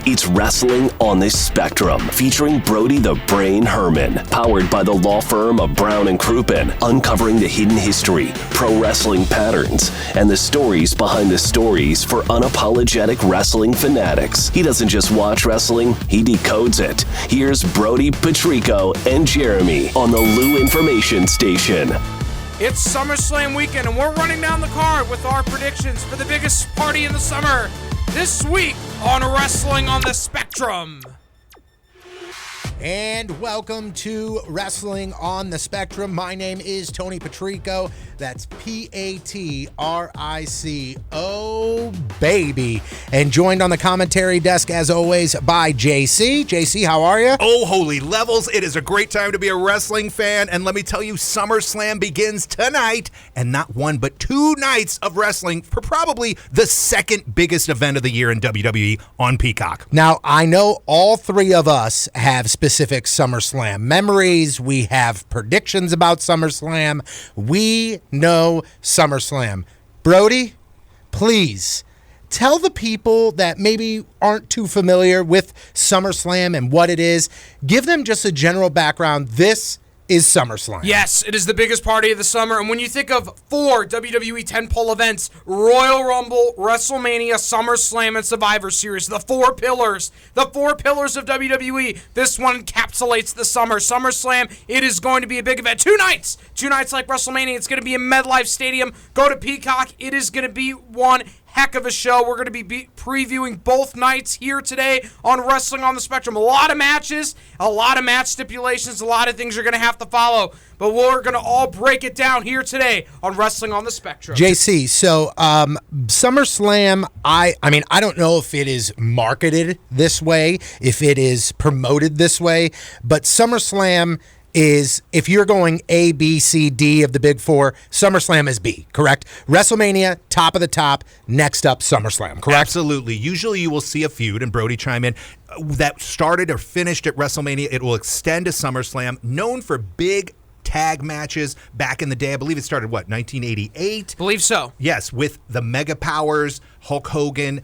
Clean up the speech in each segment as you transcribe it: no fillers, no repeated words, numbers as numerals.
It's Wrestling on the Spectrum, featuring Brody the Brain Herman, powered by the law firm of Brown and Crouppen, uncovering the hidden history, pro wrestling patterns, and the stories behind the stories for unapologetic wrestling fanatics. He doesn't just watch wrestling, he decodes it. Here's Brody, Patrico, and Jeremy on the Lou Information Station. It's SummerSlam weekend, and we're running down the card with our predictions for the biggest party in the summer this week on Wrestling on the Spectrum. And welcome to Wrestling on the Spectrum. My name is Tony Patrico. That's Patrico, baby. And joined on the commentary desk, as always, by JC. JC, how are you? Oh, holy levels. It is a great time to be a wrestling fan. And let me tell you, SummerSlam begins tonight. And not one, but 2 nights of wrestling for probably the second biggest event of the year in WWE on Peacock. Now, I know all three of us have specific SummerSlam memories. We have predictions about SummerSlam. We know SummerSlam. Brody, please tell the people that maybe aren't too familiar with SummerSlam and what it is. Give them just a general background. This is SummerSlam. Yes, it is the biggest party of the summer, and when you think of 4 WWE tentpole events, Royal Rumble, WrestleMania, SummerSlam, and Survivor Series, the 4 pillars of WWE, this one encapsulates the summer. SummerSlam, it is going to be a big event. 2 nights like WrestleMania. It's going to be in MetLife Stadium. Go to Peacock. It is going to be one heck of a show. We're going to be previewing both nights here today on Wrestling on the Spectrum. A lot of matches, a lot of match stipulations, a lot of things you're going to have to follow. But we're going to all break it down here today on Wrestling on the Spectrum. JC, so SummerSlam, I mean, I don't know if it is marketed this way, if it is promoted this way, but SummerSlam is, if you're going A, B, C, D of the big 4, SummerSlam is B, correct? WrestleMania, top of the top, next up SummerSlam, correct? Absolutely. Usually you will see a feud, and Brody chime in, that started or finished at WrestleMania. It will extend to SummerSlam, known for big tag matches back in the day. I believe it started, 1988? Believe so. Yes, with the Mega Powers, Hulk Hogan,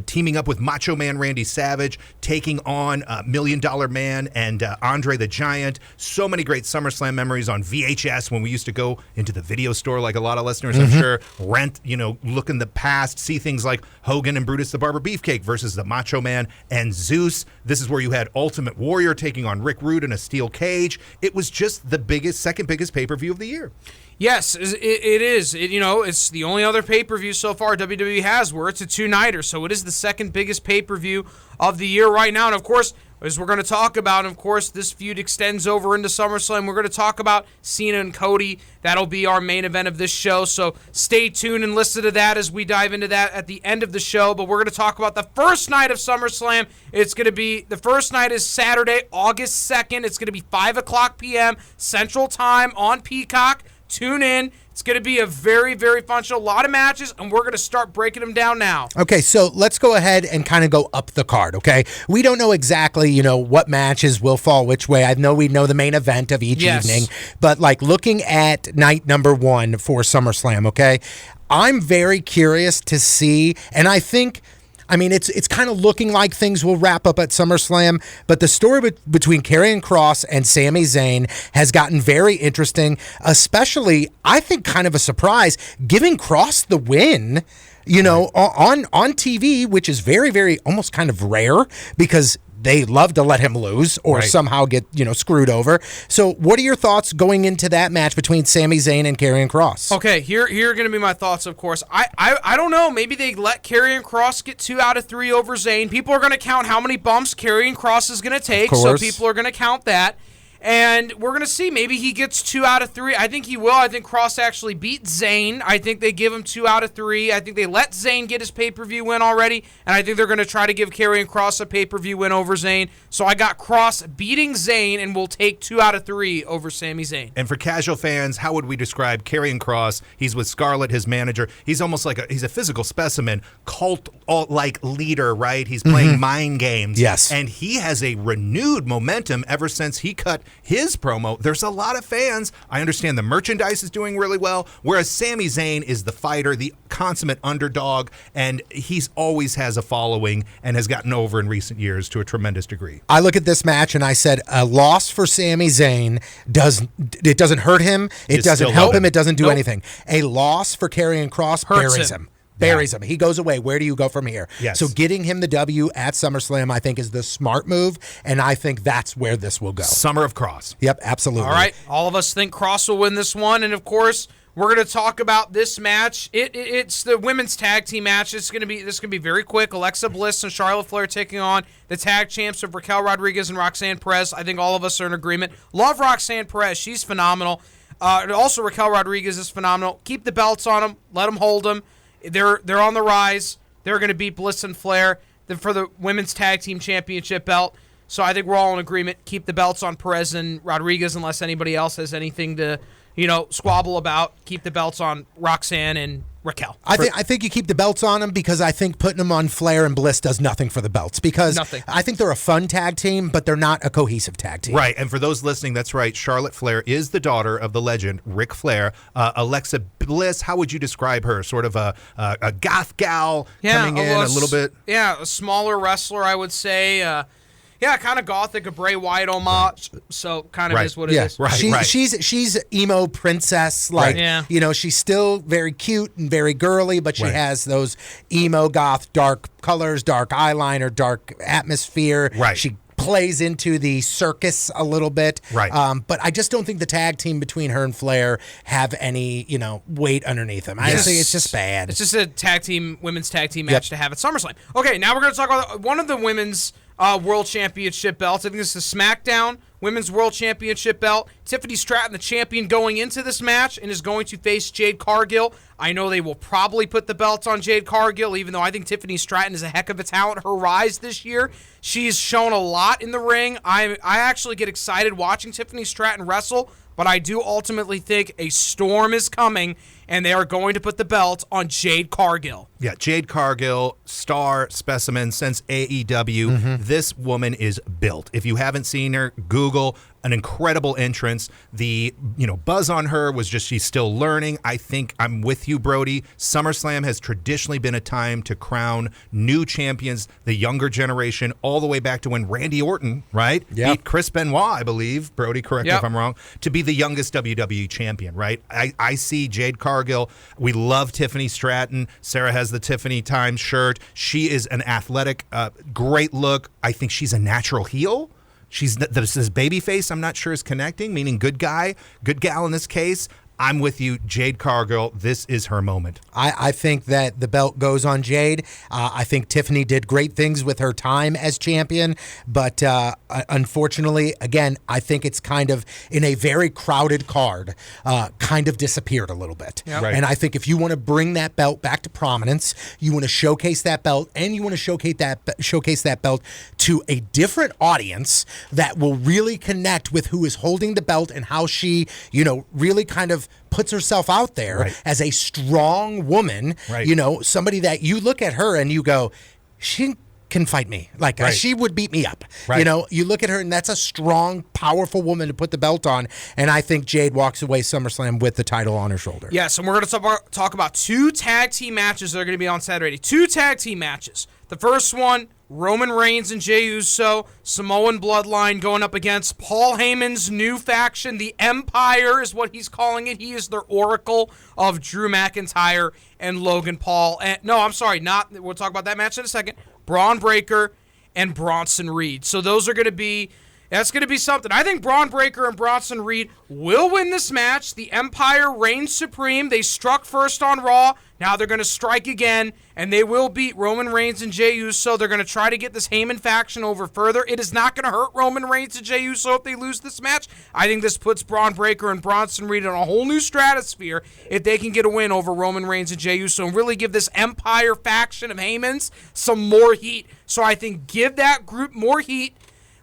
teaming up with Macho Man Randy Savage, taking on Million Dollar Man and Andre the Giant. So many great SummerSlam memories on VHS when we used to go into the video store, like a lot of listeners, I'm sure, rent, look in the past, see things like Hogan and Brutus the Barber Beefcake versus the Macho Man and Zeus. This is where you had Ultimate Warrior taking on Rick Rude in a steel cage. It was just the second biggest pay-per-view of the year. Yes, it is. It's the only other pay-per-view so far WWE has where it's a 2-nighter, so it is the second biggest pay-per-view of the year right now. And, of course, as we're going to talk about, of course, this feud extends over into SummerSlam. We're going to talk about Cena and Cody. That'll be our main event of this show, so stay tuned and listen to that as we dive into that at the end of the show. But we're going to talk about the first night of SummerSlam. It's going to be, the first night is Saturday, August 2nd. It's going to be 5 o'clock p.m. Central Time on Peacock. Tune in. It's going to be a very, very fun show. A lot of matches, and we're going to start breaking them down now. Okay, so let's go ahead and kind of go up the card, okay? We don't know exactly, what matches will fall which way. I know we know the main event of each evening, but looking at night number 1 for SummerSlam, okay? I'm very curious to see, and I think, it's kind of looking like things will wrap up at SummerSlam, but the story between Karrion Kross and Sami Zayn has gotten very interesting, especially, I think, kind of a surprise, giving Kross the win, on TV, which is very, very almost kind of rare because they love to let him lose or somehow get, screwed over. So what are your thoughts going into that match between Sami Zayn and Karrion Kross? Okay, here are going to be my thoughts, of course. I don't know. Maybe they let Karrion Kross get 2 out of 3 over Zayn. People are going to count how many bumps Karrion Kross is going to take, so people are going to count that. And we're going to see. Maybe he gets 2 out of 3. I think he will. I think Kross actually beat Zayn. I think they give him 2 out of 3. I think they let Zayn get his pay-per-view win already. And I think they're going to try to give Karrion Kross a pay-per-view win over Zayn. So I got Kross beating Zayn and will take 2 out of 3 over Sami Zayn. And for casual fans, how would we describe Karrion Kross? He's with Scarlett, his manager. He's almost like he's a physical specimen, cult-like leader, right? He's playing mind games. Yes. And he has a renewed momentum ever since he cut his promo, there's a lot of fans. I understand the merchandise is doing really well, whereas Sami Zayn is the fighter, the consummate underdog, and he's always has a following and has gotten over in recent years to a tremendous degree. I look at this match and I said a loss for Sami Zayn doesn't hurt him, it doesn't help him, it doesn't do anything. A loss for Karrion Kross buries him. Buries him. He goes away. Where do you go from here? Yes. So getting him the W at SummerSlam, I think, is the smart move, and I think that's where this will go. Summer of Kross. Yep, absolutely. All right, all of us think Kross will win this one, and of course, we're going to talk about this match. It's the women's tag team match. This is going to be very quick. Alexa Bliss and Charlotte Flair taking on the tag champs of Raquel Rodriguez and Roxanne Perez. I think all of us are in agreement. Love Roxanne Perez. She's phenomenal. Also, Raquel Rodriguez is phenomenal. Keep the belts on them. Let them hold them. They're on the rise. They're going to beat Bliss and Flair for the women's tag team championship belt. So I think we're all in agreement. Keep the belts on Perez and Rodriguez unless anybody else has anything to, squabble about. Keep the belts on Roxanne and Raquel. I think you keep the belts on them because I think putting them on Flair and Bliss does nothing for the belts because I think they're a fun tag team, but they're not a cohesive tag team. Right, and for those listening, that's right. Charlotte Flair is the daughter of the legend Ric Flair. Alexa Bliss, how would you describe her? Sort of a goth gal coming in a little bit? Yeah, a smaller wrestler, I would say. Kind of gothic, a Bray Wyatt homage. So kind of is what it is. Right, she's emo princess, she's still very cute and very girly, but she has those emo goth, dark colors, dark eyeliner, dark atmosphere. Right. She plays into the circus a little bit. Right. But I just don't think the tag team between her and Flair have any, weight underneath them. I think it's just bad. It's just a women's tag team match to have at SummerSlam. Okay, now we're going to talk about one of the women's World Championship belts. I think this is SmackDown Women's World Championship belt. Tiffany Stratton, the champion, going into this match and is going to face Jade Cargill. I know they will probably put the belts on Jade Cargill, even though I think Tiffany Stratton is a heck of a talent. Her rise this year, she's shown a lot in the ring. I actually get excited watching Tiffany Stratton wrestle, but I do ultimately think a storm is coming, and they are going to put the belt on Jade Cargill. Yeah, Jade Cargill, star specimen since AEW. This woman is built. If you haven't seen her, Google an incredible entrance. The buzz on her was just she's still learning. I think I'm with you, Brody. SummerSlam has traditionally been a time to crown new champions, the younger generation, all the way back to when Randy Orton, right, beat Chris Benoit, I believe. Brody, correct me if I'm wrong, to be the youngest WWE champion, right? I see Jade Cargill. We love Tiffany Stratton. Sarah has the Tiffany Time shirt. She is an athletic, great look. I think she's a natural heel. This baby face, I'm not sure is connecting, meaning good guy, good gal in this case. I'm with you, Jade Cargill. This is her moment. I think that the belt goes on Jade. I think Tiffany did great things with her time as champion, but unfortunately, again, I think it's kind of in a very crowded card, kind of disappeared a little bit. Yep. Right. And I think if you want to bring that belt back to prominence, you want to showcase that belt, and you want to showcase that belt to a different audience that will really connect with who is holding the belt and how she, really kind of puts herself out there as a strong woman, somebody that you look at her and you go, she can fight me. She would beat me up. Right. You look at her and that's a strong, powerful woman to put the belt on. And I think Jade walks away SummerSlam with the title on her shoulder. Yes, and we're going to talk about two tag team matches that are going to be on Saturday. Two tag team matches. The first one, Roman Reigns and Jey Uso, Samoan Bloodline going up against Paul Heyman's new faction, the Empire is what he's calling it. He is their oracle of Drew McIntyre and Logan Paul. We'll talk about that match in a second. Braun Breaker and Bronson Reed. So that's going to be something. I think Braun Breaker and Bronson Reed will win this match. The Empire reigns supreme. They struck first on Raw. Now they're going to strike again, and they will beat Roman Reigns and Jey Uso. They're going to try to get this Heyman faction over further. It is not going to hurt Roman Reigns and Jey Uso if they lose this match. I think this puts Braun Breaker and Bronson Reed in a whole new stratosphere if they can get a win over Roman Reigns and Jey Uso and really give this Empire faction of Heyman's some more heat. So I think give that group more heat.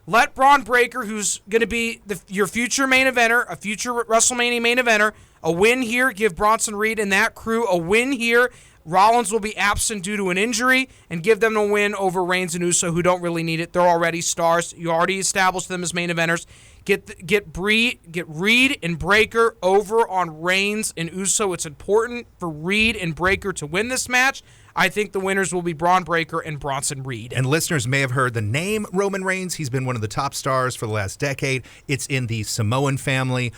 Let Braun Breaker, who's going to be your future main eventer, a future WrestleMania main eventer, a win here. Give Bronson Reed and that crew a win here. Rollins will be absent due to an injury, and give them a win over Reigns and Uso, who don't really need it. They're already stars. You already established them as main eventers. Get Reed and Breakker over on Reigns and Uso. It's important for Reed and Breakker to win this match. I think the winners will be Braun Breaker and Bronson Reed. And listeners may have heard the name Roman Reigns. He's been one of the top stars for the last decade. It's in the Samoan family.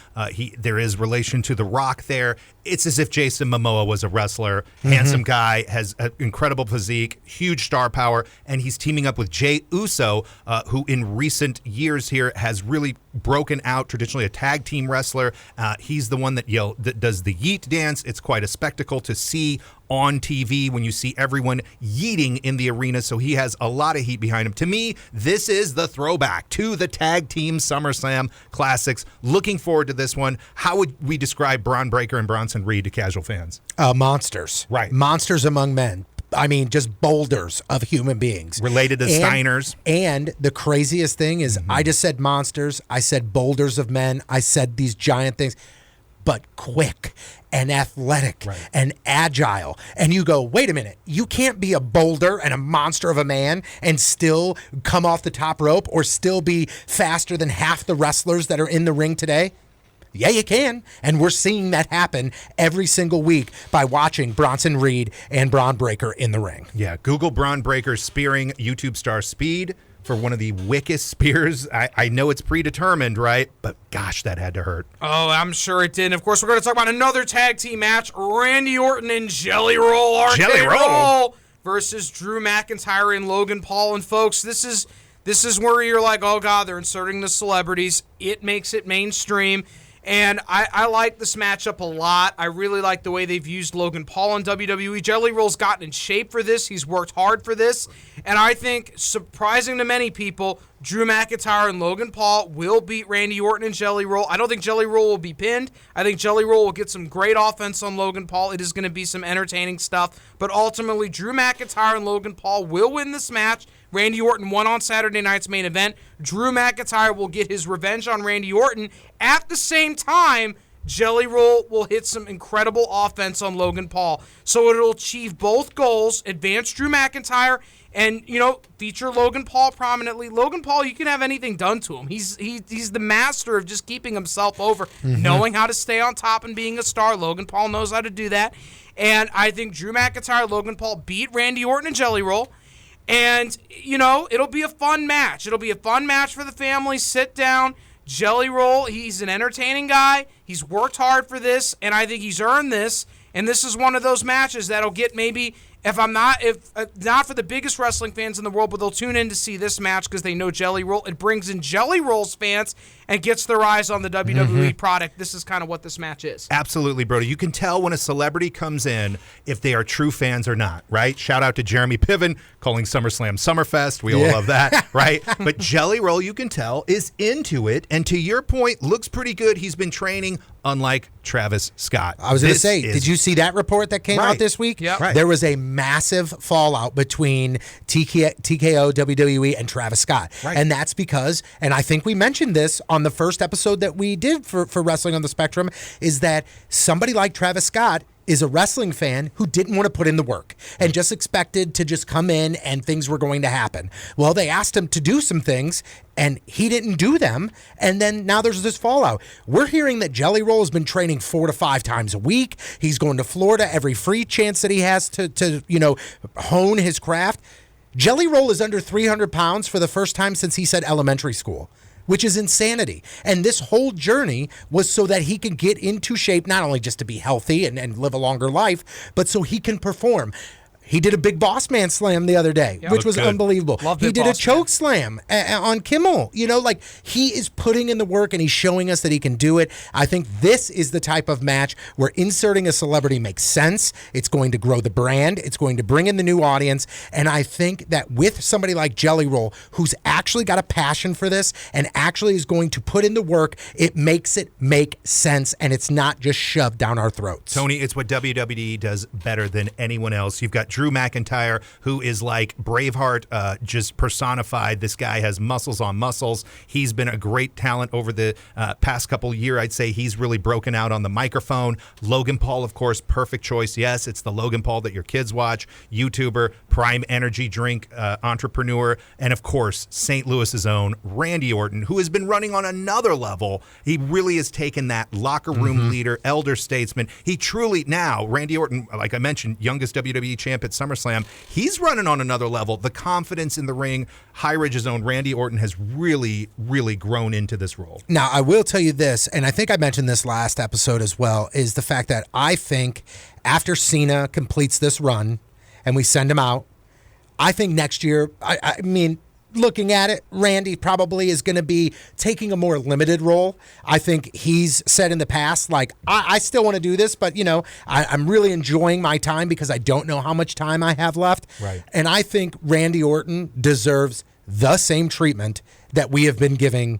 There is relation to The Rock there. It's as if Jason Momoa was a wrestler. Handsome guy, has an incredible physique, huge star power, and he's teaming up with Jey Uso, who in recent years here has really broken out, traditionally a tag team wrestler. He's the one that does the yeet dance. It's quite a spectacle to see on TV when you see everyone yeeting in the arena, so he has a lot of heat behind him. To me, this is the throwback to the Tag Team SummerSlam Classics. Looking forward to this one. How would we describe Braun Breaker and Bronson Reed to casual fans? Monsters. Right. Monsters among men. I mean, just boulders of human beings. Related to Steiners. And the craziest thing is I just said monsters. I said boulders of men. I said these giant things. But quick and athletic and agile. And you go, wait a minute, you can't be a boulder and a monster of a man and still come off the top rope or still be faster than half the wrestlers that are in the ring today? Yeah, you can. And we're seeing that happen every single week by watching Bronson Reed and Braun Breaker in the ring. Yeah, Google Braun Breaker spearing YouTube star Speed for one of the wickedest spears. I know it's predetermined, right? But gosh, that had to hurt. Oh, I'm sure it did. And of course, we're going to talk about another tag team match. Randy Orton and Jelly Roll RK-Roll versus Drew McIntyre and Logan Paul. And folks, this is where you're like, oh God, they're inserting the celebrities. It makes it mainstream. And I like this matchup a lot. I really like the way they've used Logan Paul in WWE. Jelly Roll's gotten in shape for this. He's worked hard for this. And I think, surprising to many people, Drew McIntyre and Logan Paul will beat Randy Orton and Jelly Roll. I don't think Jelly Roll will be pinned. I think Jelly Roll will get some great offense on Logan Paul. It is going to be some entertaining stuff. But ultimately, Drew McIntyre and Logan Paul will win this match. Randy Orton won on Saturday night's main event. Drew McIntyre will get his revenge on Randy Orton. At the same time, Jelly Roll will hit some incredible offense on Logan Paul. So it'll achieve both goals, advance Drew McIntyre, and, feature Logan Paul prominently. Logan Paul, you can have anything done to him. He's the master of just keeping himself over, knowing how to stay on top and being a star. Logan Paul knows how to do that. And I think Drew McIntyre, Logan Paul beat Randy Orton and Jelly Roll. And, it'll be a fun match. It'll be a fun match for the family. Sit down. Jelly Roll, he's an entertaining guy. He's worked hard for this, and I think he's earned this. And this is one of those matches that'll get maybe, if not for the biggest wrestling fans in the world, but they'll tune in to see this match because they know Jelly Roll. It brings in Jelly Roll's fans and gets their eyes on the WWE product. This is kind of what this match is. Absolutely, Brody. You can tell when a celebrity comes in if they are true fans or not, right? Shout out to Jeremy Piven calling SummerSlam Summerfest. We all love that, right? But Jelly Roll, you can tell, is into it. And to your point, looks pretty good. He's been training, unlike Travis Scott. I was going to say, did you see that report that came out this week? Yep. Right. There was a massive fallout between TKO, WWE, and Travis Scott. Right. And that's because, and I think we mentioned this on the first episode that we did for Wrestling on the Spectrum, is that somebody like Travis Scott is a wrestling fan who didn't want to put in the work and just expected to just come in and things were going to happen. Well, they asked him to do some things and he didn't do them. And then now there's this fallout. We're hearing that Jelly Roll has been training 4 to 5 times a week. He's going to Florida every free chance that he has to hone his craft. Jelly Roll is under 300 pounds for the first time since he said elementary school, which is insanity. And this whole journey was so that he can get into shape, not only just to be healthy and live a longer life, but so he can perform. He did a Big Boss Man slam the other day, which was unbelievable. He did a choke slam on Kimmel. He is putting in the work and he's showing us that he can do it. I think this is the type of match where inserting a celebrity makes sense. It's going to grow the brand. It's going to bring in the new audience. And I think that with somebody like Jelly Roll, who's actually got a passion for this and actually is going to put in the work, it makes it make sense and it's not just shoved down our throats. Tony, it's what WWE does better than anyone else. You've got Drew McIntyre, who is like Braveheart just personified. This guy has muscles on muscles. He's been a great talent over the past couple years. I'd say he's really broken out on the microphone. Logan Paul, of course, perfect choice. Yes, it's the Logan Paul that your kids watch, YouTuber, prime energy drink entrepreneur, and of course, St. Louis's own Randy Orton, who has been running on another level. He really has taken that locker room leader, elder statesman. He truly now, Randy Orton, like I mentioned, youngest WWE champ at SummerSlam, he's running on another level. The confidence in the ring, High Ridge's own Randy Orton has really, really grown into this role. Now, I will tell you this, and I think I mentioned this last episode as well, is the fact that I think after Cena completes this run and we send him out, I think next year, I mean, looking at it, Randy probably is going to be taking a more limited role. I think he's said in the past, like, I still want to do this, but, I'm really enjoying my time because I don't know how much time I have left. Right. And I think Randy Orton deserves the same treatment that we have been giving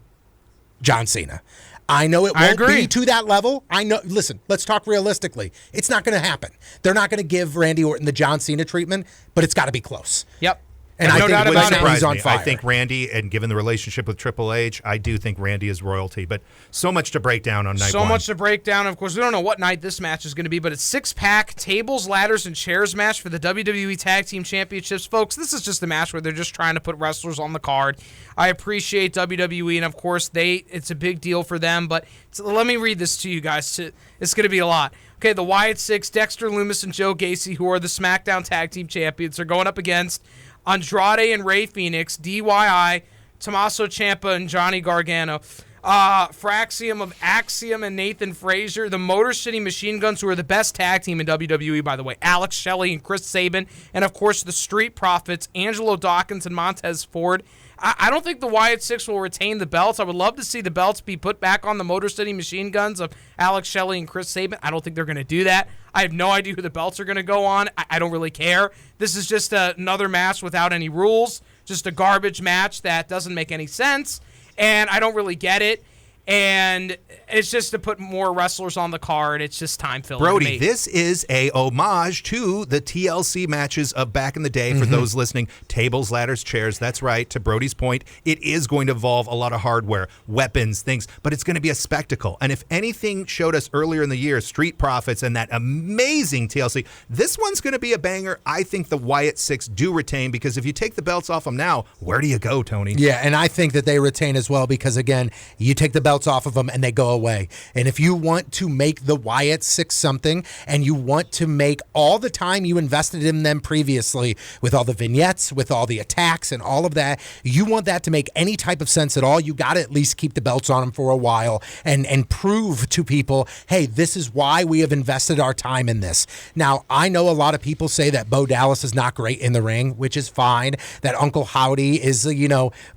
John Cena. I know it won't be to that level. I know. Listen, let's talk realistically. It's not going to happen. They're not going to give Randy Orton the John Cena treatment, but it's got to be close. Yep. And I think about it. he's on fire. I think Randy, and given the relationship with Triple H, I do think Randy is royalty. But so much to break down on night one. So much to break down. Of course, we don't know what night this match is going to be, but it's six-pack tables, ladders, and chairs match for the WWE Tag Team Championships. Folks, this is just a match where they're just trying to put wrestlers on the card. I appreciate WWE, and of course, it's a big deal for them. But let me read this to you guys. It's going to be a lot. Okay, the Wyatt Six, Dexter Lumis and Joe Gacy, who are the SmackDown Tag Team Champions, are going up against Andrade and Rey Fenix, DIY, Tommaso Ciampa and Johnny Gargano, Fraxium of Axiom and Nathan Frazier, the Motor City Machine Guns, who are the best tag team in WWE, by the way, Alex Shelley and Chris Sabin, and of course the Street Profits, Angelo Dawkins and Montez Ford. I don't think the Wyatt Six will retain the belts. I would love to see the belts be put back on the Motor City Machine Guns of Alex Shelley and Chris Sabin. I don't think they're going to do that. I have no idea who the belts are going to go on. I don't really care. This is just another match without any rules, just a garbage match that doesn't make any sense, and I don't really get it. And it's just to put more wrestlers on the card. It's just time filling. Brody, this is a homage to the TLC matches of back in the day. For those listening, tables, ladders, chairs. That's right. To Brody's point, it is going to involve a lot of hardware, weapons, things, but it's going to be a spectacle. And if anything showed us earlier in the year, Street Profits and that amazing TLC, this one's going to be a banger. I think the Wyatt Six do retain, because if you take the belts off them now, where do you go, Tony? Yeah, and I think that they retain as well because, again, you take the belts off of them and they go away. And if you want to make the Wyatt Six something, and you want to make all the time you invested in them previously with all the vignettes, with all the attacks and all of that, you want that to make any type of sense at all, you got to at least keep the belts on them for a while and prove to people, hey, this is why we have invested our time in this. Now, I know a lot of people say that Bo Dallas is not great in the ring, which is fine, that Uncle Howdy is,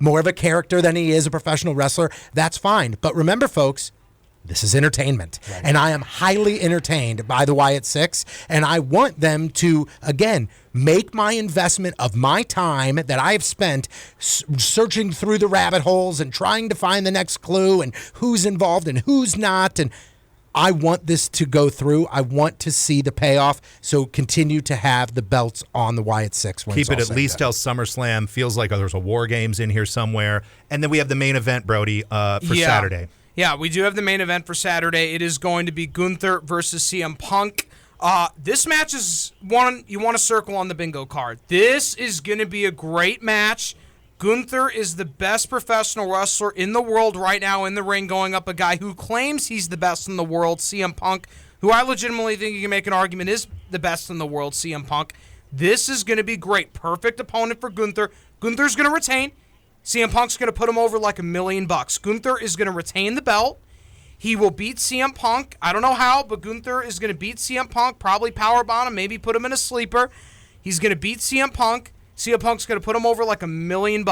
more of a character than he is a professional wrestler. That's fine. But remember, folks, this is entertainment, and I am highly entertained by the Wyatt Six, and I want them to, again, make my investment of my time that I have spent searching through the rabbit holes and trying to find the next clue and who's involved and who's not, and I want this to go through. I want to see the payoff, so continue to have the belts on the Wyatt Six. Keep it at least till SummerSlam. Feels like there's a War Games in here somewhere. And then we have the main event, Brody, for Saturday. Yeah, we do have the main event for Saturday. It is going to be Gunther versus CM Punk. This match is one you want to circle on the bingo card. This is going to be a great match. Gunther is the best professional wrestler in the world right now in the ring, going up a guy who claims he's the best in the world, CM Punk, who I legitimately think you can make an argument is the best in the world, CM Punk. This is going to be great. Perfect opponent for Gunther. Gunther's going to retain. CM Punk's going to put him over like $1 million. Gunther is going to retain the belt. He will beat CM Punk. I don't know how, but Gunther is going to beat CM Punk, probably powerbomb him, maybe put him in a sleeper. He's going to beat CM Punk. CM Punk's going to put him over like $1 million.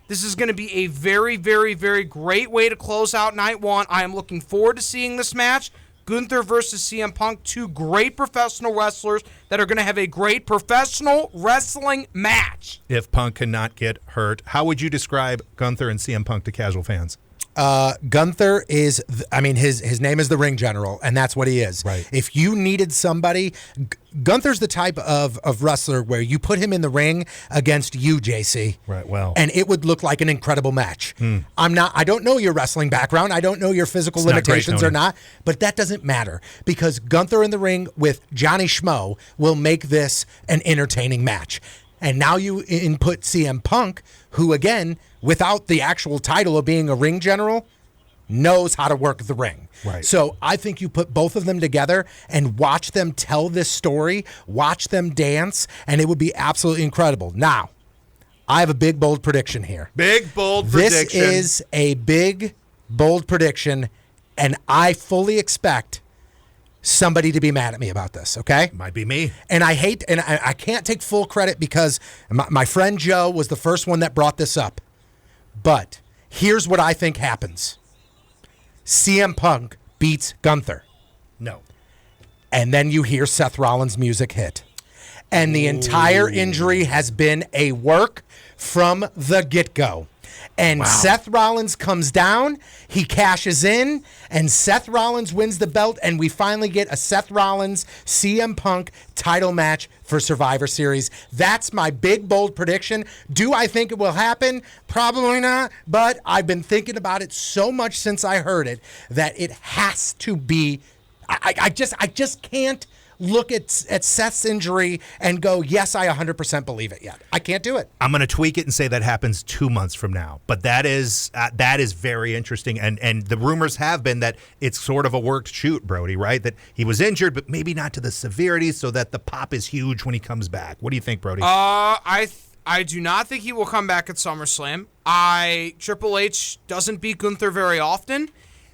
This is going to be a very, very, very great way to close out night one. I am looking forward to seeing this match. Gunther versus CM Punk, two great professional wrestlers that are going to have a great professional wrestling match. If Punk cannot get hurt, how would you describe Gunther and CM Punk to casual fans? Gunther is, his name is the ring general, and that's what he is. Right. If you needed somebody, Gunther's the type of wrestler where you put him in the ring against you, JC. Right, well. And it would look like an incredible match. I don't know your wrestling background. I don't know your physical limitations or not, but that doesn't matter because Gunther in the ring with Johnny Schmo will make this an entertaining match. And now you input CM Punk, who, again, without the actual title of being a ring general, knows how to work the ring. Right. So I think you put both of them together and watch them tell this story, watch them dance, and it would be absolutely incredible. Now, I have a big, bold prediction here. Big, bold prediction. This is a big, bold prediction, and I fully expect somebody to be mad at me about this, okay? Might be me. And I can't take full credit because my friend Joe was the first one that brought this up. But here's what I think happens. CM Punk beats Gunther. No. And then you hear Seth Rollins' music hit. And the entire injury has been a work from the get-go. And Seth Rollins comes down, he cashes in, and Seth Rollins wins the belt, and we finally get a Seth Rollins CM Punk title match for Survivor Series. That's my big, bold prediction. Do I think it will happen? Probably not, but I've been thinking about it so much since I heard it that it has to be. I just can't look at Seth's injury and go, yes, I 100% believe it yet. I can't do it. I'm going to tweak it and say that happens 2 months from now. But that is very interesting. And the rumors have been that it's sort of a worked shoot, Brody, right? That he was injured, but maybe not to the severity so that the pop is huge when he comes back. What do you think, Brody? I do not think he will come back at SummerSlam. Triple H doesn't beat Gunther very often.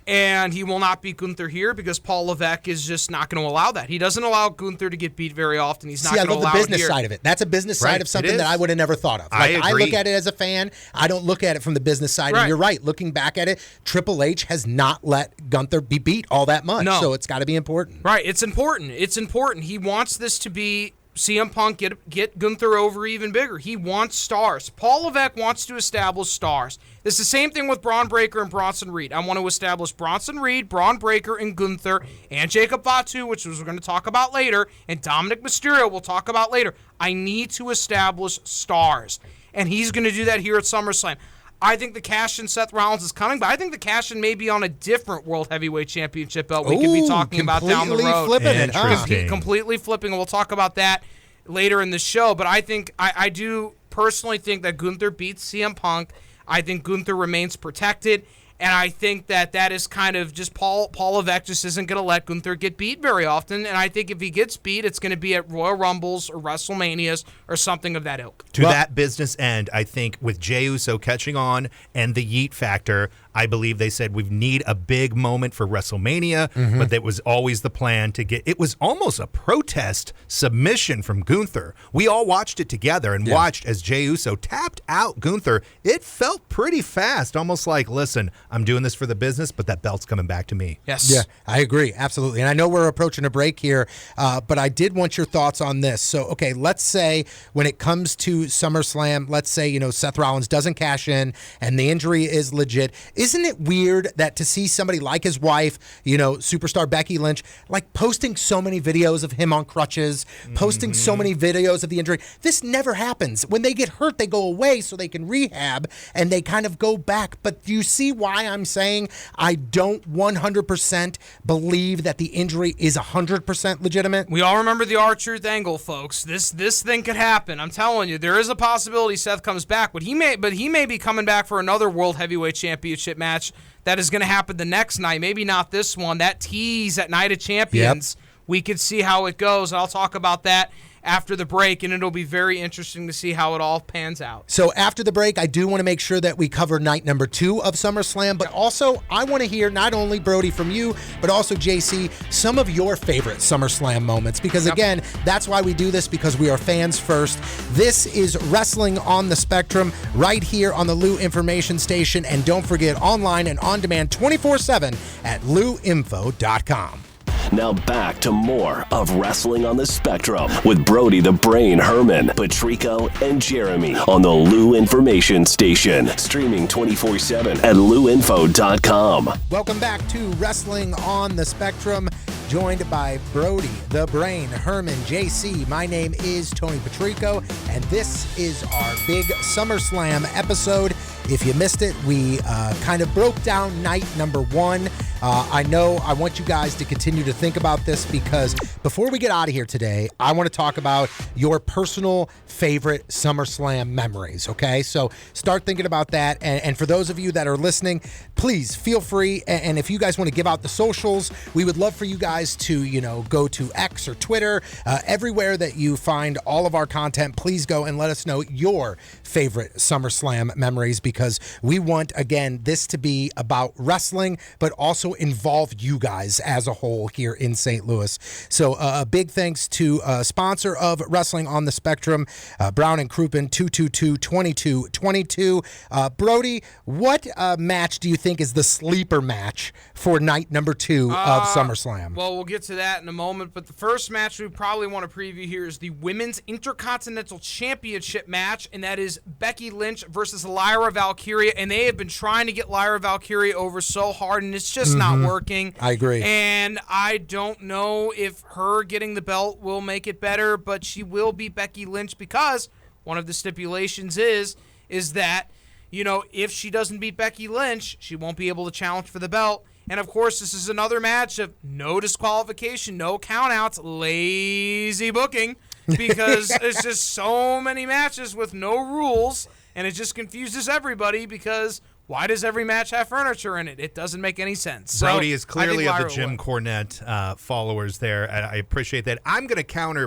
And he will not beat Gunther here because Paul Levesque is just not going to allow that. He doesn't allow Gunther to get beat very often. He's not going to allow it here. I love the business side of it. That's a business side of something that I would have never thought of. I agree. I look at it as a fan. I don't look at it from the business side. Right. And you're right. Looking back at it, Triple H has not let Gunther be beat all that much. No. So it's got to be important. Right. It's important. It's important. He wants this to be CM Punk get Gunther over even bigger. He wants stars. Paul Levesque wants to establish stars. It's the same thing with Braun Breaker and Bronson Reed. I want to establish Bronson Reed, Braun Breaker, and Gunther, and Jacob Fatu, which we're going to talk about later, and Dominic Mysterio we'll talk about later. I need to establish stars, and he's going to do that here at SummerSlam. I think the cash-in Seth Rollins is coming, but I think the cash-in may be on a different World Heavyweight Championship belt we could be talking about down the road. Completely flipping, and we'll talk about that later in the show. But I think I do personally think that Gunther beats CM Punk. I think Gunther remains protected, and I think that is kind of just Paul Levesque just isn't going to let Gunther get beat very often, and I think if he gets beat, it's going to be at Royal Rumbles or WrestleManias or something of that ilk. To that business end, I think with Jey Uso catching on and the yeet factor, I believe they said we need a big moment for WrestleMania, but that was always the plan to get. It was almost a protest submission from Gunther. We all watched it together and watched as Jey Uso tapped out Gunther. It felt pretty fast, almost like, listen, I'm doing this for the business, but that belt's coming back to me. Yes. Yeah, I agree. Absolutely. And I know we're approaching a break here, but I did want your thoughts on this. So, okay, let's say when it comes to SummerSlam, let's say, Seth Rollins doesn't cash in and the injury is legit. Isn't it weird that to see somebody like his wife, superstar Becky Lynch, like posting so many videos of him on crutches, posting so many videos of the injury? This never happens. When they get hurt, they go away so they can rehab and they kind of go back. But do you see why I'm saying I don't 100% believe that the injury is 100% legitimate? We all remember the R-Truth angle, folks. This thing could happen. I'm telling you, there is a possibility Seth comes back, but he may be coming back for another World Heavyweight Championship match that is going to happen the next night. Maybe not this one. That tease at Night of Champions, we could see how it goes. And I'll talk about that after the break, and it'll be very interesting to see how it all pans out. So after the break, I do want to make sure that we cover night number 2 of SummerSlam, but also I want to hear not only, Brody, from you, but also, JC, some of your favorite SummerSlam moments, because again, that's why we do this, because we are fans first. This is Wrestling on the Spectrum right here on the Lou Information Station, and don't forget, online and on demand 24/7 at louinfo.com. Now back to more of Wrestling on the Spectrum with Brody the Brain Herman, Patrico, and Jeremy on the Lou Information Station. Streaming 24/7 at louinfo.com. Welcome back to Wrestling on the Spectrum, joined by Brody the Brain Herman, JC. My name is Tony Patrico, and this is our big SummerSlam episode. If you missed it, we kind of broke down night number one. I know I want you guys to continue to think about this, because before we get out of here today, I want to talk about your personal favorite SummerSlam memories, okay? So start thinking about that. And for those of you that are listening, please feel free. And if you guys want to give out the socials, we would love for you guys to, go to X or Twitter, everywhere that you find all of our content. Please go and let us know your favorite SummerSlam memories, because we want, again, this to be about wrestling, but also involve you guys as a whole here in St. Louis. So a big thanks to sponsor of Wrestling on the Spectrum, Brown and Crouppen, 222-2222. Brody, what match do you think is the sleeper match for night number 2 of SummerSlam? Well, we'll get to that in a moment, but the first match we probably want to preview here is the Women's Intercontinental Championship match, and that is Becky Lynch versus Lyra Valkyria, and they have been trying to get Lyra Valkyria over so hard, and it's just not working. I agree. And I don't know if her getting the belt will make it better, but she will beat Becky Lynch, because one of the stipulations is that, if she doesn't beat Becky Lynch, she won't be able to challenge for the belt. And, of course, this is another match of no disqualification, no countouts, lazy booking, because it's just so many matches with no rules, and it just confuses everybody, because why does every match have furniture in it? It doesn't make any sense. Brody is clearly of the Jim Cornette followers there, and I appreciate that. I'm going to counter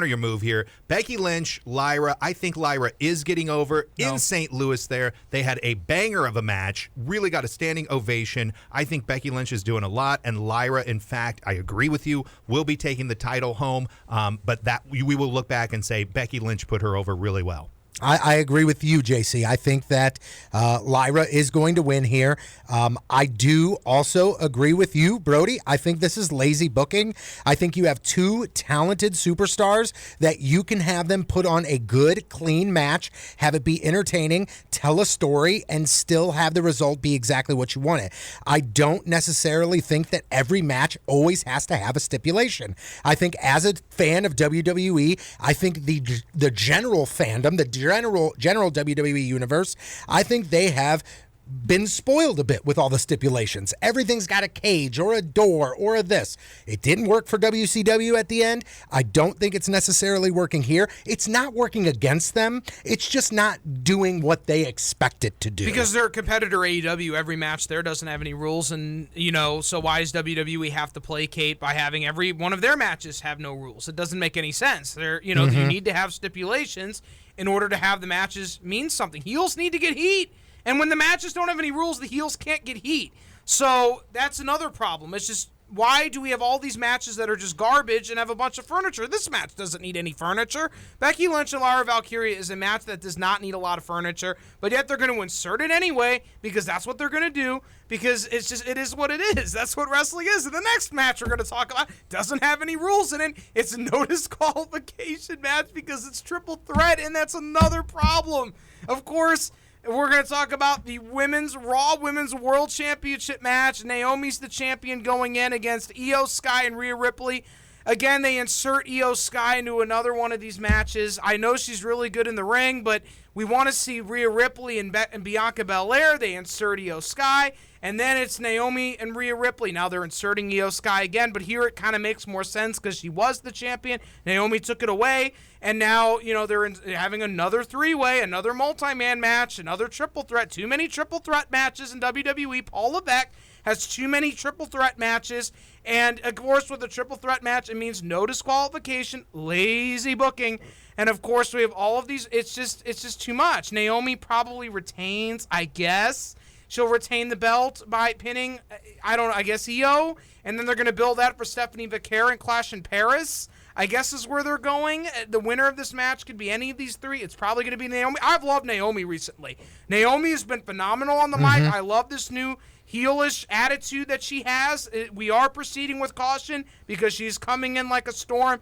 your move here. Becky Lynch, Lyra, I think Lyra is getting over in St. Louis there. They had a banger of a match, really got a standing ovation. I think Becky Lynch is doing a lot, and Lyra, in fact, I agree with you, will be taking the title home, but that we will look back and say Becky Lynch put her over really well. I agree with you, JC. I think that Lyra is going to win here. I do also agree with you, Brody. I think this is lazy booking. I think you have two talented superstars that you can have them put on a good, clean match, have it be entertaining, tell a story, and still have the result be exactly what you wanted. I don't necessarily think that every match always has to have a stipulation. I think as a fan of WWE, I think the general fandom, the general WWE Universe, I think they have been spoiled a bit with all the stipulations. Everything's got a cage or a door or a this. It didn't work for WCW at the end. I don't think it's necessarily working here. It's not working against them. It's just not doing what they expect it to do. Because their competitor AEW, every match there doesn't have any rules, and so why does WWE have to placate by having every one of their matches have no rules? It doesn't make any sense. You need to have stipulations in order to have the matches mean something. Heels need to get heat. And when the matches don't have any rules, the heels can't get heat. So that's another problem. It's just, why do we have all these matches that are just garbage and have a bunch of furniture? This match doesn't need any furniture. Becky Lynch and Lyra Valkyria is a match that does not need a lot of furniture, but yet they're going to insert it anyway, because that's what they're going to do, because it is what it is. That's what wrestling is. And the next match we're going to talk about doesn't have any rules in it. It's a no disqualification match because it's triple threat, and that's another problem. Of course, we're going to talk about the Raw Women's World Championship match. Naomi's the champion going in against Io Sky and Rhea Ripley. Again, they insert Io Sky into another one of these matches. I know she's really good in the ring, but we want to see Rhea Ripley and Bianca Belair. They insert Io Sky, and then it's Naomi and Rhea Ripley. Now they're inserting Io Sky again, but here it kind of makes more sense because she was the champion. Naomi took it away, and now they're having another three-way, another multi-man match, another triple threat. Too many triple threat matches in WWE. Paul Levesque has too many triple threat matches, and of course with a triple threat match, it means no disqualification, lazy booking, and of course we have all of these. It's just too much. Naomi probably retains, I guess. She'll retain the belt by pinning, I guess Io, and then they're going to build that for Stephanie Vaquer and Clash in Paris. I guess is where they're going. The winner of this match could be any of these three. It's probably going to be Naomi. I've loved Naomi recently. Naomi has been phenomenal on the mic. I love this new heelish attitude that she has. We are proceeding with caution because she's coming in like a storm.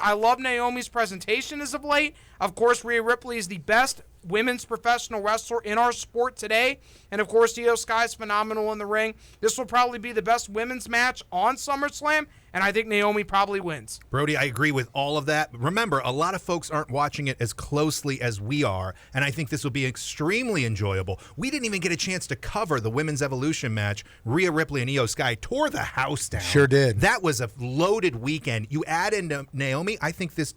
I love Naomi's presentation as of late. Of course, Rhea Ripley is the best women's professional wrestler in our sport today. And, of course, Io Sky is phenomenal in the ring. This will probably be the best women's match on SummerSlam, and I think Naomi probably wins. Brody, I agree with all of that. Remember, a lot of folks aren't watching it as closely as we are, and I think this will be extremely enjoyable. We didn't even get a chance to cover the Women's Evolution match. Rhea Ripley and Io Sky tore the house down. Sure did. That was a loaded weekend. You add in Naomi, I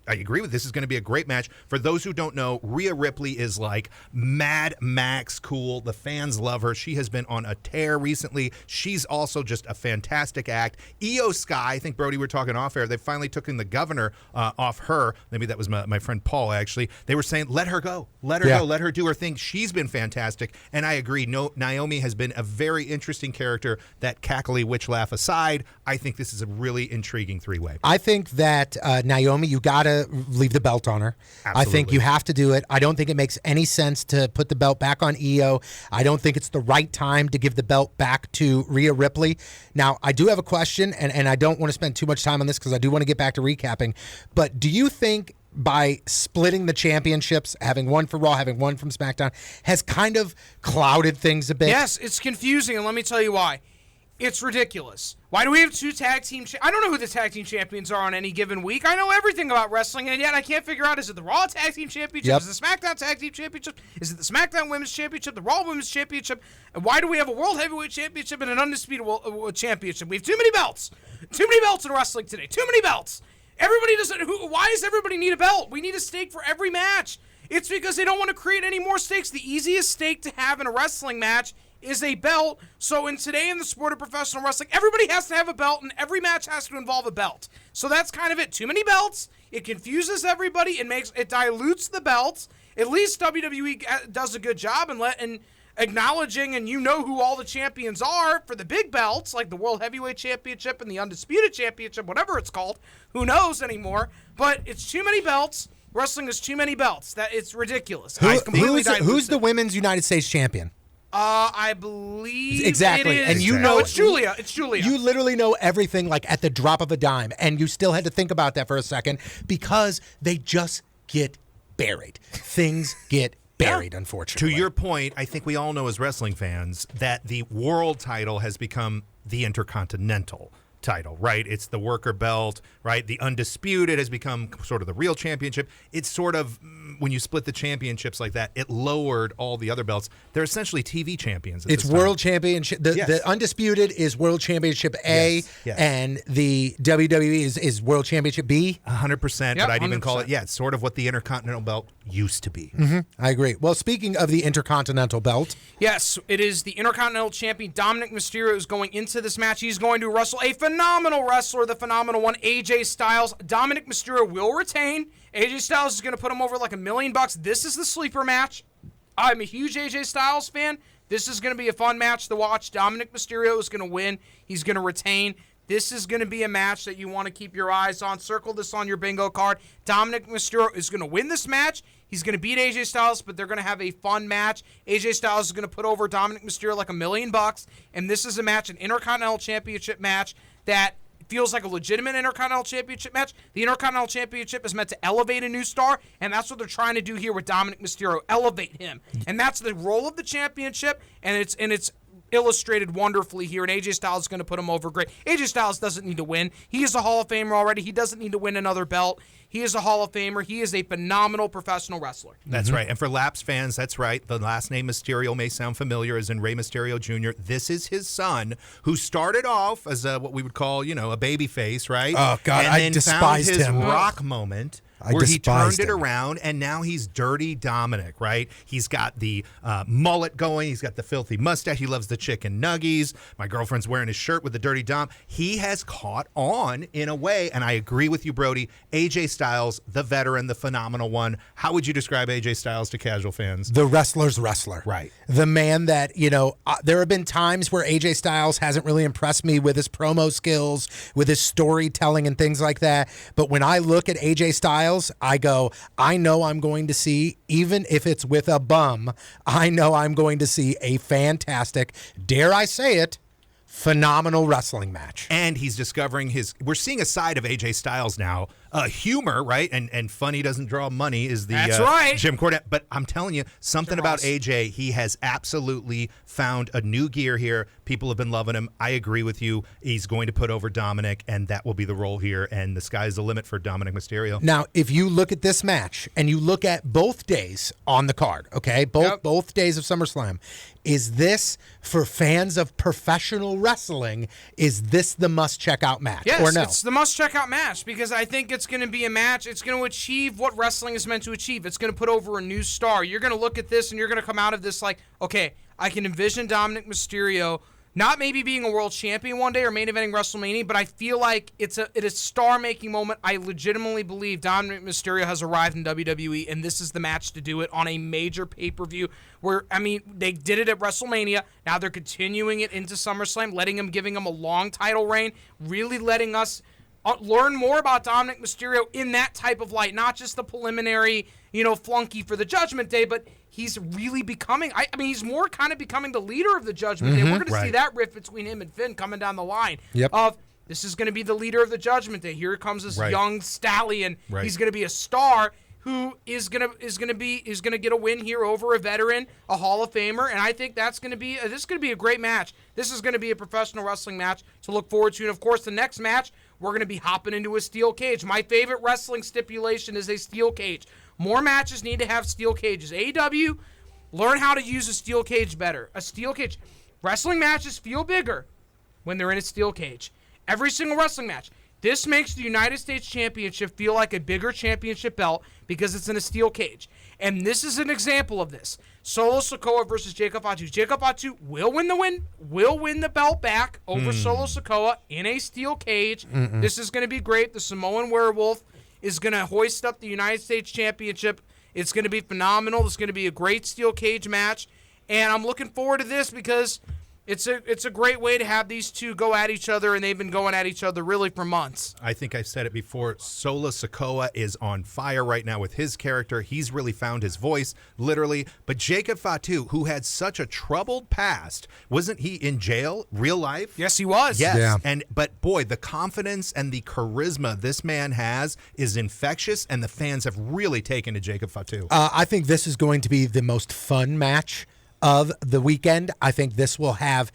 agree with this is going to be a great match. For those who don't know, Rhea Ripley is like Mad Max cool. The fans love her. She has been on a tear recently. She's also just a fantastic act. Io Sky, I think, Brody, we're talking off air. They finally took in the governor off her. Maybe that was my friend Paul, actually. They were saying, let her go. Let her go. Let her do her thing. She's been fantastic. And I agree. Naomi has been a very interesting character. That cackly witch laugh aside, I think this is a really intriguing three-way. I think that Naomi, you got to leave the belt on her. Absolutely. I think you have to do it. I don't think it makes any sense to put the belt back on Io. I don't think it's the right time to give the belt back to Rhea Ripley. Now, I do have a question, and I don't want to spend too much time on this because I do want to get back to recapping. But do you think by splitting the championships, having one for Raw, having one from SmackDown, has kind of clouded things a bit? Yes, it's confusing, and let me tell you why. It's ridiculous. Why do we have two tag team I don't know who the tag team champions are on any given week. I know everything about wrestling, and yet I can't figure out, is it the Raw Tag Team Championship? Yep. Is it the SmackDown Tag Team Championship? Is it the SmackDown Women's Championship? The Raw Women's Championship? And why do we have a World Heavyweight Championship and an Undisputed Championship? We have too many belts. Too many belts in wrestling today. Too many belts. Everybody doesn't... Why does everybody need a belt? We need a stake for every match. It's because they don't want to create any more stakes. The easiest stake to have in a wrestling match is a belt. So today in the sport of professional wrestling, everybody has to have a belt, and every match has to involve a belt. So that's kind of it. Too many belts. It confuses everybody. It dilutes the belts. At least WWE does a good job in acknowledging, and you know who all the champions are for the big belts, like the World Heavyweight Championship and the Undisputed Championship, whatever it's called. Who knows anymore? But it's too many belts. Wrestling is too many belts. It's ridiculous. Who's the Women's United States Champion? I believe exactly, it is. And you know it's Julia. It's Julia. You literally know everything, like at the drop of a dime, and you still had to think about that for a second because they just get buried. Things get buried, unfortunately. To your point, I think we all know as wrestling fans that the world title has become the Intercontinental title, right? It's the worker belt, right? The Undisputed has become sort of the real championship. It's sort of, when you split the championships like that, it lowered all the other belts. They're essentially TV champions. It's World Championship. The Undisputed is World Championship A, and the WWE is World Championship B. 100%, but I'd even call it, it's sort of what the Intercontinental belt used to be. Mm-hmm. I agree. Well, speaking of the Intercontinental belt. Yes, it is the Intercontinental Champion Dominic Mysterio is going into this match. He's going to wrestle a phenomenal wrestler, the phenomenal one, AJ Styles. Dominic Mysterio will retain. AJ Styles is going to put him over like $1 million. This is the sleeper match. I'm a huge AJ Styles fan. This is going to be a fun match to watch. Dominic Mysterio is going to win. He's going to retain. This is going to be a match that you want to keep your eyes on. Circle this on your bingo card. Dominic Mysterio is going to win this match. He's going to beat AJ Styles, but they're going to have a fun match. AJ Styles is going to put over Dominic Mysterio like $1 million, and this is a match, an Intercontinental Championship match that feels like a legitimate Intercontinental Championship match. The Intercontinental Championship is meant to elevate a new star, and that's what they're trying to do here with Dominic Mysterio, elevate him. And that's the role of the championship, and it's illustrated wonderfully here, and AJ Styles is going to put him over great. AJ Styles doesn't need to win. He is a Hall of Famer already. He doesn't need to win another belt. He is a Hall of Famer. He is a phenomenal professional wrestler. That's right. And for Lapsed fans, that's right. The last name Mysterio may sound familiar, as in Rey Mysterio Jr. This is his son, who started off as what we would call, a baby face, right? Oh, God, and I then despised found his him. rock moment. where he turned despised it him. around, and now he's Dirty Dominic, right? He's got the mullet going. He's got the filthy mustache. He loves the chicken nuggies. My girlfriend's wearing his shirt with the Dirty Dom. He has caught on in a way, and I agree with you, Brody. AJ Styles, the veteran, the phenomenal one. How would you describe AJ Styles to casual fans? The wrestler's wrestler. Right. The man that, there have been times where AJ Styles hasn't really impressed me with his promo skills, with his storytelling and things like that. But when I look at AJ Styles, I go, I know I'm going to see, even if it's with a bum, I know I'm going to see a fantastic, dare I say it, phenomenal wrestling match. And he's discovering we're seeing a side of AJ Styles now. Humor, right? And funny doesn't draw money is the That's right. Jim Cornette. But I'm telling you, something Sure about was. AJ, he has absolutely found a new gear here. People have been loving him. I agree with you. He's going to put over Dominic, and that will be the role here. And the sky's the limit for Dominic Mysterio. Now, if you look at this match and you look at both days on the card, okay, both days of SummerSlam, is this, for fans of professional wrestling, is this the must-check-out match Yes, or no? it's the must-check-out match because I think it's going to be a match. It's going to achieve what wrestling is meant to achieve. It's going to put over a new star. You're going to look at this and you're going to come out of this like, okay, I can envision Dominic Mysterio not maybe being a world champion one day or main eventing WrestleMania, but I feel like it is a star-making moment. I legitimately believe Dominic Mysterio has arrived in WWE, and this is the match to do it on a major pay-per-view where, they did it at WrestleMania. Now they're continuing it into SummerSlam, giving him a long title reign, really letting us learn more about Dominic Mysterio in that type of light, not just the preliminary, flunky for the Judgment Day, but he's really becoming, he's more kind of becoming the leader of the Judgment Day. We're going to see that rift between him and Finn coming down the line of this is going to be the leader of the Judgment Day. Here comes this young stallion. Right. He's going to be a star who is going to get a win here over a veteran, a Hall of Famer, and I think this is going to be a great match. This is going to be a professional wrestling match to look forward to. And of course, the next match, we're going to be hopping into a steel cage. My favorite wrestling stipulation is a steel cage. More matches need to have steel cages. AEW, learn how to use a steel cage better. A steel cage. Wrestling matches feel bigger when they're in a steel cage. Every single wrestling match. This makes the United States Championship feel like a bigger championship belt because it's in a steel cage. And this is an example of this. Solo Sikoa versus Jacob Fatu. Jacob Fatu will win the belt back over Solo Sikoa in a steel cage. This is going to be great. The Samoan Werewolf is going to hoist up the United States Championship. It's going to be phenomenal. It's going to be a great steel cage match. And I'm looking forward to this because it's a great way to have these two go at each other, and they've been going at each other really for months. I think I've said it before. Solo Sikoa is on fire right now with his character. He's really found his voice, literally. But Jacob Fatu, who had such a troubled past, wasn't he in jail, real life? Yes, he was. Yes. Yeah. But boy, the confidence and the charisma this man has is infectious, and the fans have really taken to Jacob Fatu. I think this is going to be the most fun match of the weekend. I think this will have,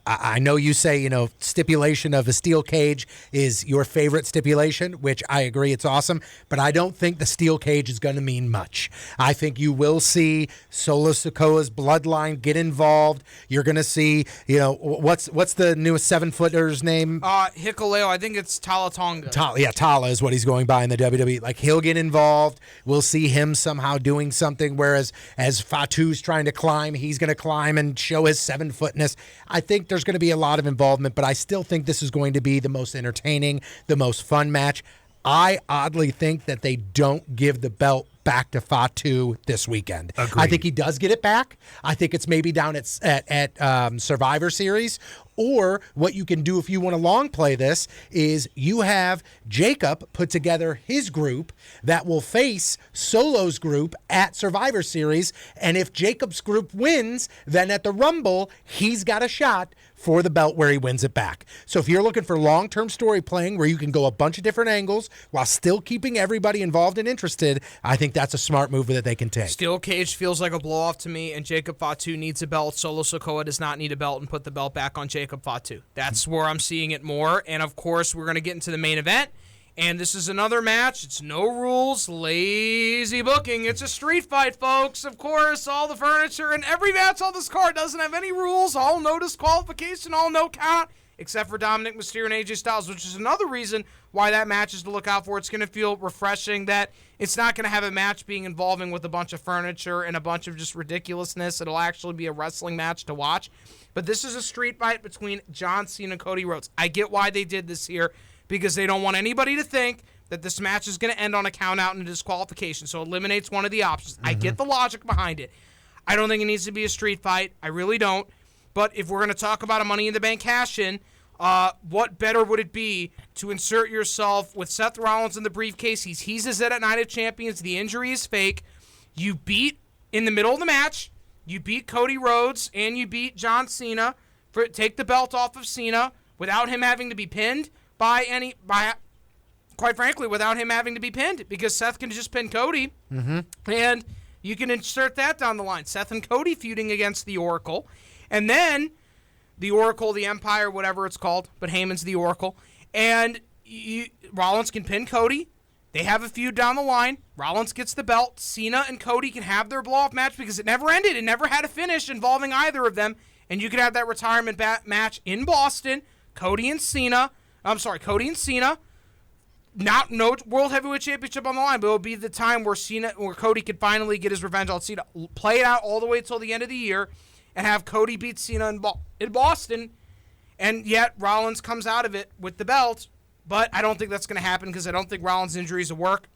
I know you say, stipulation of a steel cage is your favorite stipulation, which I agree, it's awesome, but I don't think the steel cage is going to mean much. I think you will see Solo Sikoa's bloodline get involved. You're going to see, what's the newest 7-footer's name? Hikuleo, I think it's Tala Tonga. Tala is what he's going by in the WWE. Like, he'll get involved. We'll see him somehow doing something, whereas as Fatu's trying to climb, he's going to climb and show his 7-footness. I think there's going to be a lot of involvement, but I still think this is going to be the most entertaining, the most fun match. I oddly think that they don't give the belt back to Fatu this weekend. Agreed. I think he does get it back. I think it's maybe down at Survivor Series. Or what you can do if you want to long play this is you have Jacob put together his group that will face Solo's group at Survivor Series. And if Jacob's group wins, then at the Rumble, he's got a shot for the belt where he wins it back. So if you're looking for long-term story playing where you can go a bunch of different angles while still keeping everybody involved and interested, I think that's a smart move that they can take. Steel cage feels like a blow-off to me, and Jacob Fatu needs a belt. Solo Sikoa does not need a belt, and put the belt back on Jacob Fatu. That's where I'm seeing it more. And, of course, we're going to get into the main event. And this is another match. It's no rules, lazy booking. It's a street fight, folks. Of course, all the furniture and every match on this card doesn't have any rules. All no disqualification, all no count. except for Dominic Mysterio and AJ Styles, which is another reason why that match is to look out for. It's going to feel refreshing that it's not going to have a match being involving with a bunch of furniture and a bunch of just ridiculousness. It'll actually be a wrestling match to watch. But this is a street fight between John Cena and Cody Rhodes. I get why they did this here, because they don't want anybody to think that this match is going to end on a count-out and a disqualification, so it eliminates one of the options. I get the logic behind it. I don't think it needs to be a street fight. I really don't. But if we're going to talk about a Money in the Bank cash-in, what better would it be to insert yourself with Seth Rollins in the briefcase? He's his at Night of Champions. The injury is fake. You beat, in the middle of the match, you beat Cody Rhodes and you beat John Cena. Take the belt off of Cena without him having to be pinned quite frankly, without him having to be pinned, because Seth can just pin Cody. And you can insert that down the line. Seth and Cody feuding against the Oracle. And then the Oracle, the Empire, whatever it's called, but Heyman's the Oracle. And Rollins can pin Cody. They have a feud down the line. Rollins gets the belt. Cena and Cody can have their blow-off match because it never ended. It never had a finish involving either of them. And you could have that retirement match in Boston. Cody and Cena. No World Heavyweight Championship on the line, but it'll be the time where Cody could finally get his revenge on Cena. Play it out all the way till the end of the year and have Cody beat Cena in Boston, and yet Rollins comes out of it with the belt. But I don't think that's going to happen because I don't think Rollins' injuries will work.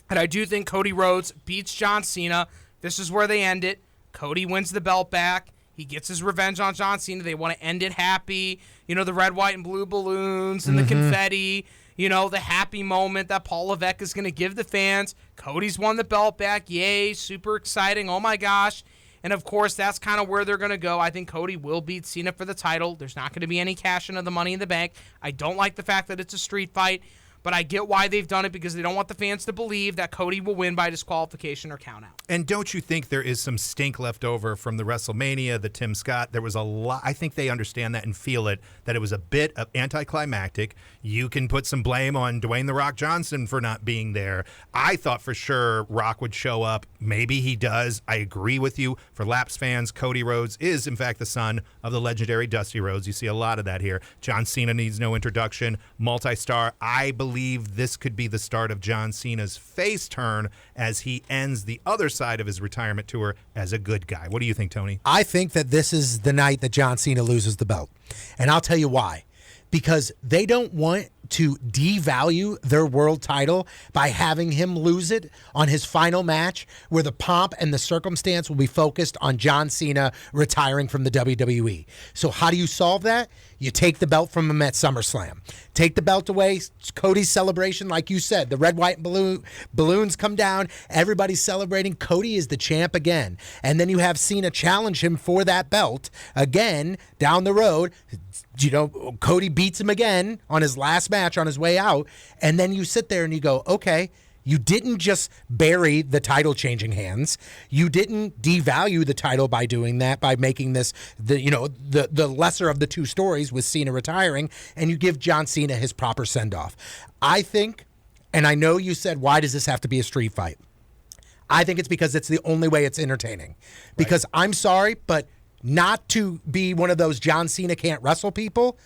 And I do think Cody Rhodes beats John Cena. This is where they end it. Cody wins the belt back. He gets his revenge on John Cena. They want to end it happy. You know, the red, white, and blue balloons and the confetti. You know, the happy moment that Paul Levesque is going to give the fans. Cody's won the belt back. Yay, super exciting. Oh, my gosh. And, of course, that's kind of where they're going to go. I think Cody will beat Cena for the title. There's not going to be any cash in of the Money in the Bank. I don't like the fact that it's a street fight, but I get why they've done it because they don't want the fans to believe that Cody will win by disqualification or countout. And don't you think there is some stink left over from the WrestleMania, the Tim Scott? There was a lot. I think they understand that and feel it, that it was a bit of anticlimactic. You can put some blame on Dwayne "The Rock" Johnson for not being there. I thought for sure Rock would show up. Maybe he does. I agree with you. For Lapsed fans, Cody Rhodes is, in fact, the son of the legendary Dusty Rhodes. You see a lot of that here. John Cena needs no introduction. Multi-star. I believe this could be the start of John Cena's face turn as he ends the other side of his retirement tour as a good guy. What do you think, Tony? I think that this is the night that John Cena loses the belt. And I'll tell you why. Because they don't want to devalue their world title by having him lose it on his final match, where the pomp and the circumstance will be focused on John Cena retiring from the WWE. So how do you solve that? You take the belt from him at SummerSlam. Take the belt away. Cody's celebration, like you said, the red, white, and blue balloons come down. Everybody's celebrating. Cody is the champ again. And then you have Cena challenge him for that belt again down the road. You know, Cody beats him again on his last match on his way out. And then you sit there and you go, okay, you didn't just bury the title changing hands. You didn't devalue the title by doing that, by making this the lesser of the two stories with Cena retiring, and you give John Cena his proper send-off. I think, and I know you said, why does this have to be a street fight? I think it's because it's the only way it's entertaining. Because I'm sorry, but not to be one of those John Cena can't wrestle people,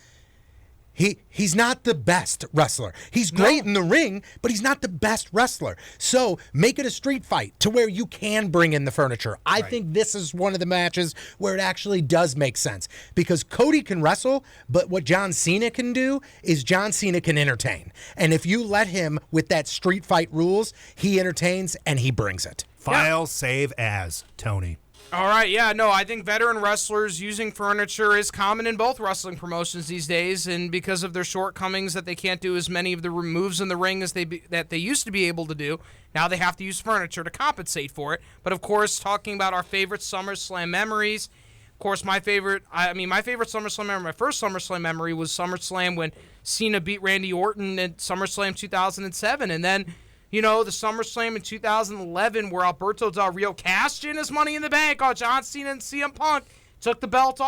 he's not the best wrestler. He's great in the ring, but he's not the best wrestler. So make it a street fight to where you can bring in the furniture. I think this is one of the matches where it actually does make sense, because Cody can wrestle, but what John Cena can do is John Cena can entertain. And if you let him with that street fight rules, he entertains and he brings it. File save as, Tony. All right, I think veteran wrestlers using furniture is common in both wrestling promotions these days, and because of their shortcomings that they can't do as many of the moves in the ring as that they used to be able to do, now they have to use furniture to compensate for it. But of course, talking about our favorite SummerSlam memories, of course, my favorite SummerSlam memory, my first SummerSlam memory was SummerSlam when Cena beat Randy Orton at SummerSlam 2007, and then the SummerSlam in 2011 where Alberto Del Rio cashed in his Money in the Bank on John Cena and CM Punk, took the belt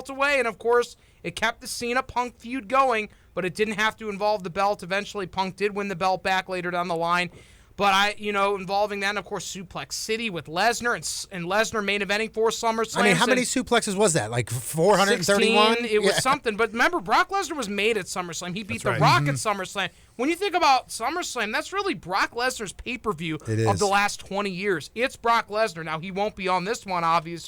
away, and of course it kept the Cena-Punk feud going, but it didn't have to involve the belt. Eventually Punk did win the belt back later down the line. But involving that, and of course, Suplex City with Lesnar and Lesnar main eventing for SummerSlam. I mean, how many suplexes was that? Like 431? 16, it was something. But remember, Brock Lesnar was made at SummerSlam. He beat The Rock at SummerSlam. When you think about SummerSlam, that's really Brock Lesnar's pay-per-view of the last 20 years. It's Brock Lesnar. Now, he won't be on this one,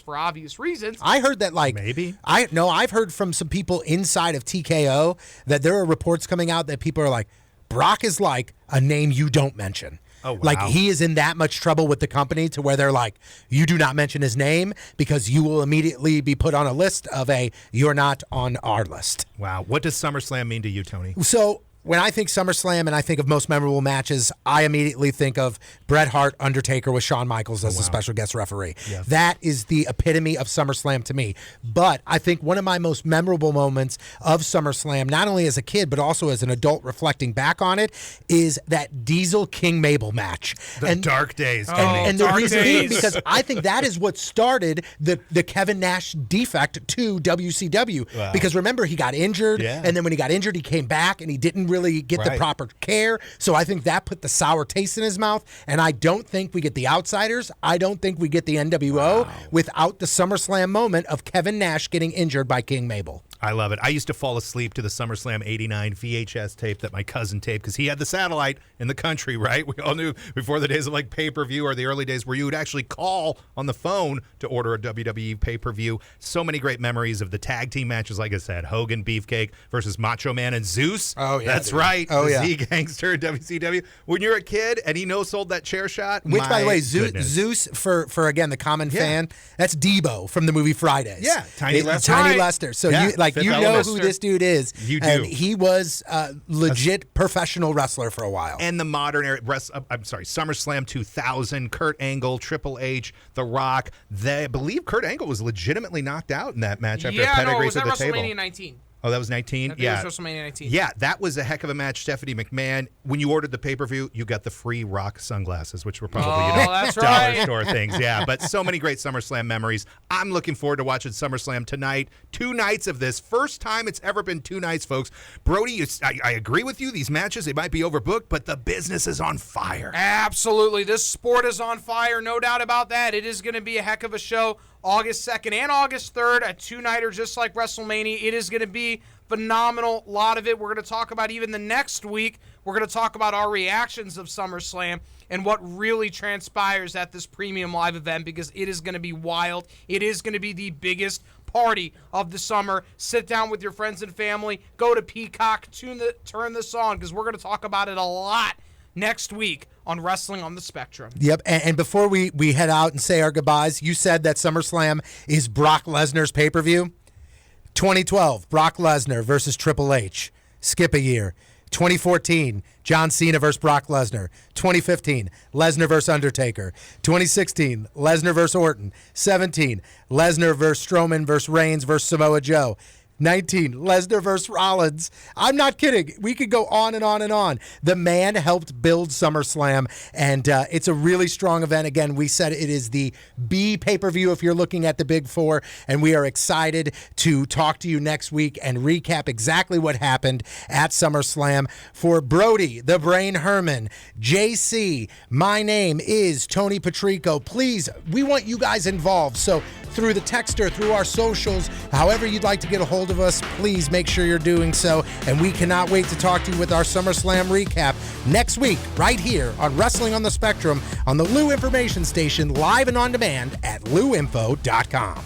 for obvious reasons. I heard that, maybe. I've heard from some people inside of TKO that there are reports coming out that people are like, Brock is like a name you don't mention. Oh, wow. Like, he is in that much trouble with the company to where they're like, you do not mention his name because you will immediately be put on a list of you're not on our list. Wow. What does SummerSlam mean to you, Tony? So, when I think SummerSlam and I think of most memorable matches, I immediately think of Bret Hart, Undertaker with Shawn Michaels as a special guest referee. Yes. That is the epitome of SummerSlam to me. But I think one of my most memorable moments of SummerSlam, not only as a kid, but also as an adult reflecting back on it, is that Diesel King Mabel match. The dark days. And the reason being because I think that is what started the Kevin Nash defect to WCW. Wow. Because remember, he got injured, and then when he got injured, he came back and he didn't really get the proper care. So I think that put the sour taste in his mouth. And I don't think we get the Outsiders. I don't think we get the NWO without the SummerSlam moment of Kevin Nash getting injured by King Mabel. I love it. I used to fall asleep to the SummerSlam 89 VHS tape that my cousin taped because he had the satellite in the country, right? We all knew before the days of like pay-per-view or the early days where you would actually call on the phone to order a WWE pay-per-view. So many great memories of the tag team matches, like I said, Hogan, Beefcake versus Macho Man and Zeus. Oh, yeah. That's right. Z-Gangster in WCW. When you're a kid and he no-sold that chair shot, which, by the way, Zeus, for again, the common fan, that's Debo from the movie Fridays. Yeah, Tiny Lester. Tiny Lester. So you know who this dude is. You do. And he was a legit professional wrestler for a while. And the modern era, SummerSlam 2000, Kurt Angle, Triple H, The Rock. I believe Kurt Angle was legitimately knocked out in that match after a pedigree to the table. WrestleMania 19. Oh, that was 19? Yeah. It was WrestleMania 19. Yeah, that was a heck of a match. Stephanie McMahon, when you ordered the pay-per-view, you got the free Rock sunglasses, which were probably that's dollar right. store things. Yeah, but so many great SummerSlam memories. I'm looking forward to watching SummerSlam tonight. 2 nights of this. First time it's ever been 2 nights, folks. Brody, I agree with you. These matches, they might be overbooked, but the business is on fire. Absolutely. This sport is on fire. No doubt about that. It is going to be a heck of a show. August 2nd and August 3rd, a 2-nighter just like WrestleMania. It is going to be phenomenal. A lot of it we're going to talk about even the next week. We're going to talk about our reactions of SummerSlam and what really transpires at this premium live event because it is going to be wild. It is going to be the biggest party of the summer. Sit down with your friends and family. Go to Peacock. Turn this on because we're going to talk about it a lot next week on Wrestling on the Spectrum. Yep, and before we head out and say our goodbyes, you said that SummerSlam is Brock Lesnar's pay-per-view. 2012, Brock Lesnar versus Triple H. Skip a year. 2014, John Cena versus Brock Lesnar. 2015, Lesnar versus Undertaker. 2016, Lesnar versus Orton. 17, Lesnar versus Strowman versus Reigns versus Samoa Joe. 19, Lesnar versus Rollins. I'm not kidding. We could go on and on and on. The man helped build SummerSlam, and it's a really strong event. Again, we said it is the B pay-per-view if you're looking at the Big Four, and we are excited to talk to you next week and recap exactly what happened at SummerSlam. For Brody, the Brain Herman, JC, my name is Tony Patrico. Please, we want you guys involved, so through the texter, through our socials, however you'd like to get a hold of us, please make sure you're doing so. And we cannot wait to talk to you with our SummerSlam recap next week, right here on Wrestling on the Spectrum on the Lou Information Station, live and on demand at louinfo.com.